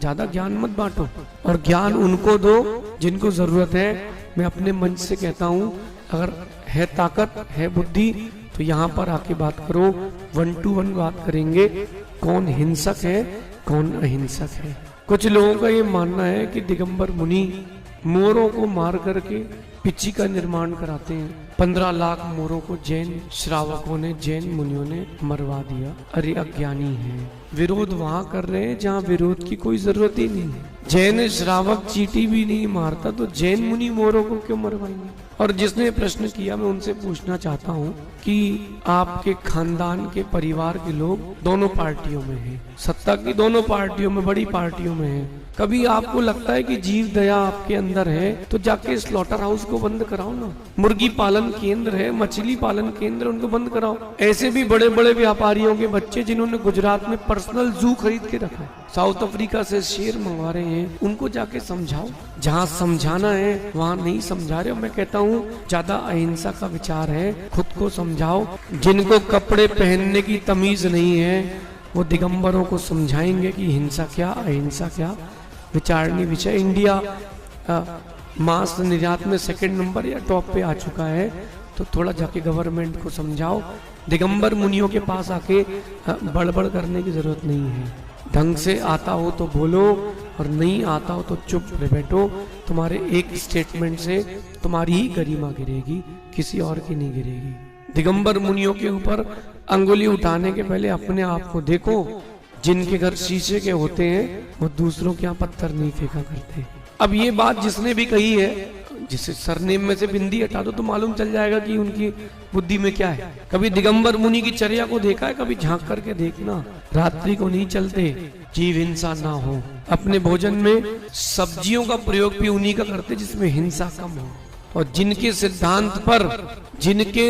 ज्यादा ज्ञान मत बांटो और ज्ञान उनको दो जिनको जरूरत है। मैं अपने मंच से कहता हूँ, अगर है ताकत है बुद्धि तो यहाँ पर आके बात करो, 1 to 1 बात करेंगे, कौन हिंसक है कौन अहिंसक है। कुछ लोगों का ये मानना है कि दिगंबर मुनि मोरों को मार करके पिच्ची का निर्माण कराते हैं। 15 लाख मोरों को जैन श्रावकों ने, जैन मुनियों ने मरवा दिया। अरे अज्ञानी है, विरोध वहां कर रहे हैं जहां विरोध की कोई जरूरत ही नहीं है। जैन श्रावक चींटी भी नहीं मारता तो जैन मुनि मोरों को क्यों मरवाएंगे। और जिसने प्रश्न किया, मैं उनसे पूछना चाहता हूँ कि आपके खानदान के परिवार के लोग दोनों पार्टियों में हैं, सत्ता की दोनों पार्टियों में, बड़ी पार्टियों में हैं। कभी आपको लगता है कि जीव दया आपके अंदर है तो जाके स्लॉटर हाउस को बंद कराओ ना। मुर्गी पालन केंद्र है, मछली पालन केंद्र, उनको बंद कराओ। ऐसे भी बड़े बड़े व्यापारियों के बच्चे जिन्होंने गुजरात में पर्सनल जू खरीद के रखा है, साउथ अफ्रीका से शेर मंगवा रहे हैं, उनको जाके समझाओ। जहाँ समझाना है वहाँ नहीं समझा रहे हो। मैं कहता हूँ ज्यादा अहिंसा का विचार है, खुद को समझाओ। जिनको कपड़े पहनने की तमीज नहीं है वो दिगंबरों को समझाएंगे कि हिंसा क्या अहिंसा क्या। विचारणीय विषय। इंडिया मांस निर्यात में 2nd नंबर या टॉप पे आ चुका है, तो थोड़ा जाके गवर्नमेंट को समझाओ। दिगंबर मुनियों के पास आके बड़बड़ करने की जरूरत नहीं है। ढंग से आता हो तो बोलो और नहीं आता हो तो चुप रह बैठो। तुम्हारे एक स्टेटमेंट से तुम्हारी ही गरिमा गिरेगी, किसी और की नहीं गिरेगी। दिगंबर मुनियों के ऊपर अंगुली उठाने के पहले अपने आप को देखो। जिनके घर शीशे के होते हैं वो दूसरों के यहाँ पत्थर नहीं फेंका करते। अब ये बात जिसने भी कही है, जिसे सरनेम में से बिंदी हटा दो तो मालूम चल जाएगा कि उनकी बुद्धि में क्या है। कभी दिगंबर मुनि की चर्या को देखा है? कभी झांक करके देखना। रात्रि को नहीं चलते, जीव हिंसा ना हो। अपने भोजन में सब्जियों का प्रयोग भी उन्हीं का करते जिसमें हिंसा कम हो। और जिनके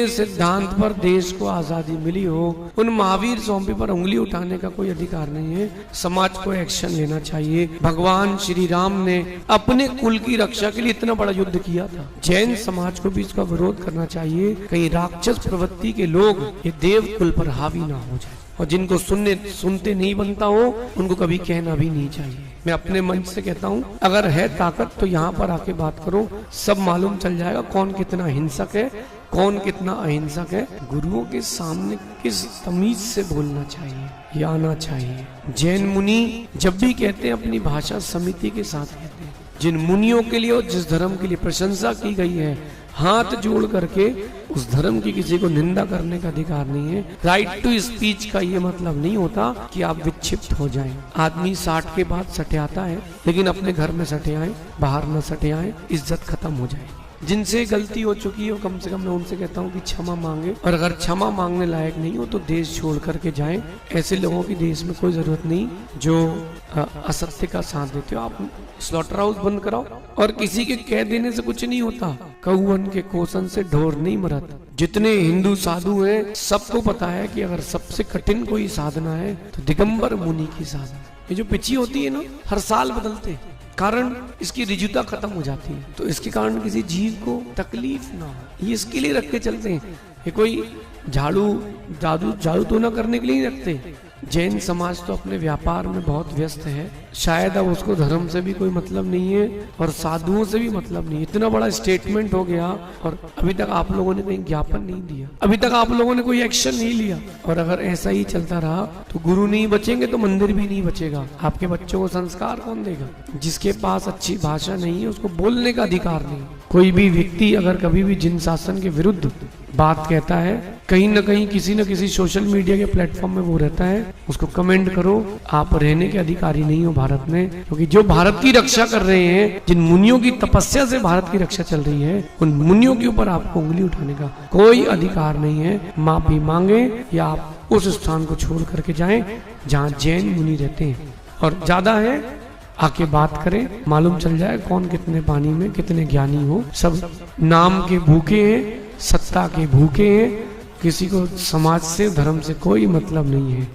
सिद्धांत पर देश को आजादी मिली हो, उन महावीर स्वामी पर उंगली उठाने का कोई अधिकार नहीं है। समाज को एक्शन लेना चाहिए। भगवान श्री राम ने अपने कुल की रक्षा के लिए इतना बड़ा युद्ध किया था। जैन समाज को भी इसका विरोध करना चाहिए, कहीं राक्षस प्रवृत्ति के लोग ये देव कुल पर हावी ना हो जाए। और जिनको सुनते नहीं बनता हो उनको कभी कहना भी नहीं चाहिए। मैं अपने मंच से कहता हूँ, अगर है ताकत तो यहाँ पर आके बात करो, सब मालूम चल जाएगा कौन कितना हिंसक है कौन कितना अहिंसक है। गुरुओं के सामने किस तमीज से बोलना चाहिए ये आना चाहिए। जैन मुनि जब भी कहते हैं अपनी भाषा समिति के साथ कहते हैं। जिन मुनियों के लिए और जिस धर्म के लिए प्रशंसा की गई है, हाथ जोड़ करके उस धर्म की किसी को निंदा करने का अधिकार नहीं है। राइट टू स्पीच का ये मतलब नहीं होता कि आप विक्षिप्त हो जाएं। आदमी 60 के बाद सटे आता है, लेकिन अपने घर में सटे आए, बाहर न सटे आए, इज्जत खत्म हो जाएगी। जिनसे गलती हो चुकी है कम से कम मैं उनसे कहता हूँ कि क्षमा मांगे, और अगर क्षमा मांगने लायक नहीं हो तो देश छोड़ करके जाएं। ऐसे लोगों की देश में कोई जरूरत नहीं जो असत्य का साथ देते हो। आप स्लॉटर हाउस बंद कराओ। और किसी के कह देने से कुछ नहीं होता। कौवन के कोसन से ढोर नहीं मरत। जितने हिंदू साधु हैं सबको पता है कि अगर सबसे कठिन कोई साधना है तो दिगंबर मुनि की साधना। ये जो पिची होती है ना, हर साल बदलते, कारण इसकी रिजुता खत्म हो जाती है, तो इसके कारण किसी जीव को तकलीफ ना हो, ये इसके लिए रख के चलते हैं। ये कोई जादू तो ना करने के लिए ही रखते। जैन समाज तो अपने व्यापार में बहुत व्यस्त है, शायद अब उसको धर्म से भी कोई मतलब नहीं है और साधुओं से भी मतलब नहीं। इतना बड़ा स्टेटमेंट हो गया और अभी तक आप लोगों ने कहीं ज्ञापन नहीं दिया, अभी तक आप लोगों ने कोई एक्शन नहीं लिया। और अगर ऐसा ही चलता रहा तो गुरु नहीं बचेंगे तो मंदिर भी नहीं बचेगा। आपके बच्चों को संस्कार कौन देगा? जिसके पास अच्छी भाषा नहीं है उसको बोलने का अधिकार नहीं। कोई भी व्यक्ति अगर कभी भी जिन शासन के विरुद्ध बात कहता है, कहीं न कहीं किसी न किसी सोशल मीडिया के प्लेटफॉर्म में वो रहता है, उसको कमेंट करो। आप रहने के अधिकारी नहीं हो भारत में, क्योंकि जो भारत की रक्षा कर रहे हैं, जिन मुनियों की तपस्या से भारत की रक्षा चल रही है, उन मुनियों के ऊपर आपको उंगली उठाने का कोई अधिकार नहीं है। माफी मांगे या आप उस स्थान को छोड़ करके जाएं जहाँ जैन मुनि रहते हैं। और ज्यादा है आके बात करें, मालूम चल जाए कौन कितने पानी में कितने ज्ञानी हो। सब नाम के भूखे हैं, सत्ता के भूखे हैं, किसी को समाज से धर्म से कोई मतलब नहीं है।